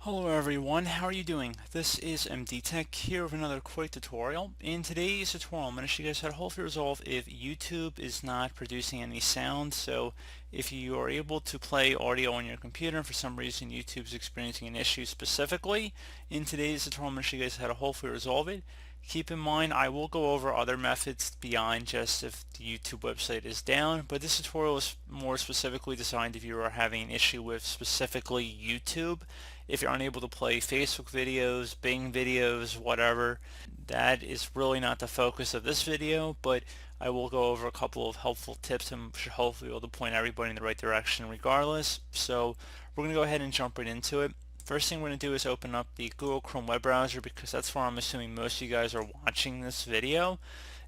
Hello everyone, how are you doing? This is MD Tech here with another quick tutorial. In today's tutorial, I'm going to show you guys how to hopefully resolve if YouTube is not producing any sound. So if you are able to play audio on your computer and for some reason YouTube is experiencing an issue specifically, in today's tutorial I'm going to show you guys how to hopefully resolve it. Keep in mind, I will go over other methods beyond just if the YouTube website is down, but this tutorial is more specifically designed if you are having an issue with specifically YouTube. If you're unable to play Facebook videos, Bing videos, whatever, that is really not the focus of this video, but I will go over a couple of helpful tips and should hopefully be able to point everybody in the right direction regardless. So we're going to go ahead and jump right into it. First thing we're going to do is open up the Google Chrome web browser because that's where I'm assuming most of you guys are watching this video.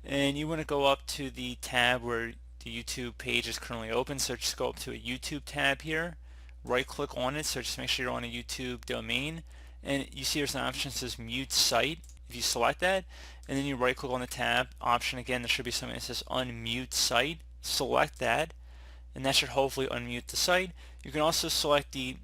And you want to go up to the tab where the YouTube page is currently open, so just go up to a YouTube tab here, right click on it, so just make sure you're on a YouTube domain, and you see there's an option that says mute site. If you select that and then you right click on the tab option again, there should be something that says unmute site. Select that and that should hopefully unmute the site. You can also select the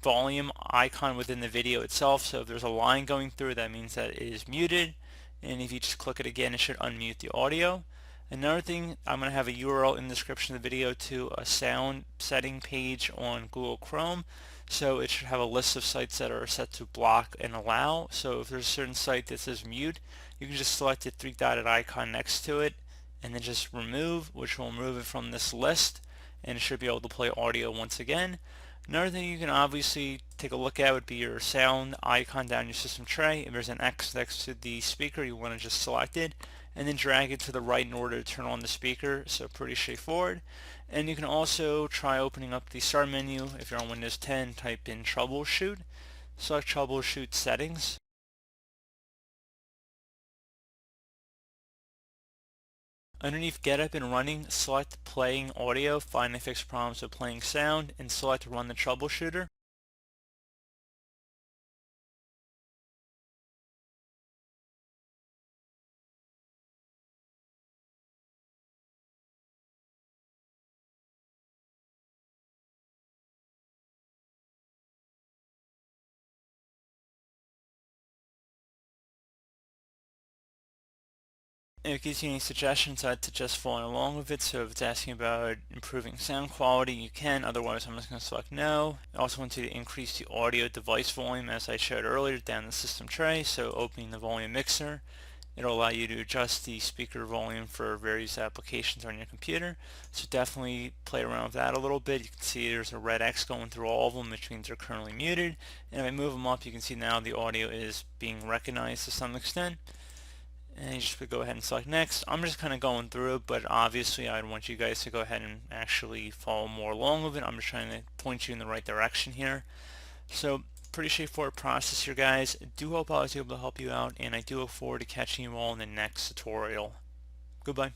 volume icon within the video itself, so if there's a line going through, that means that it is muted, and if you just click it again, it should unmute the audio. Another thing, I'm going to have a URL in the description of the video to a sound setting page on Google Chrome, so it should have a list of sites that are set to block and allow. So if there's a certain site that says mute, you can just select the three-dotted icon next to it and then just remove, which will remove it from this list, and it should be able to play audio once again. Another thing you can obviously take a look at would be your sound icon down your system tray. If there's an X next to the speaker, you want to just select it and then drag it to the right in order to turn on the speaker, so pretty straightforward. And you can also try opening up the start menu. If you're on Windows 10, type in troubleshoot, select troubleshoot settings. Underneath Get Up and Running, select Playing Audio, find and fix problems with playing sound, and select Run the Troubleshooter. If it gives you any suggestions, I'd suggest following along with it. So if it's asking about improving sound quality, you can. Otherwise, I'm just going to select no. I also want to increase the audio device volume as I showed earlier down the system tray. So opening the volume mixer, it'll allow you to adjust the speaker volume for various applications on your computer. So definitely play around with that a little bit. You can see there's a red X going through all of them, which means they're currently muted. And if I move them up, you can see now the audio is being recognized to some extent. And you just go ahead and select next. I'm just kind of going through it, but obviously I'd want you guys to go ahead and actually follow more along with it. I'm just trying to point you in the right direction here. So pretty straightforward process here, guys. I do hope I was able to help you out, and I do look forward to catching you all in the next tutorial. Goodbye.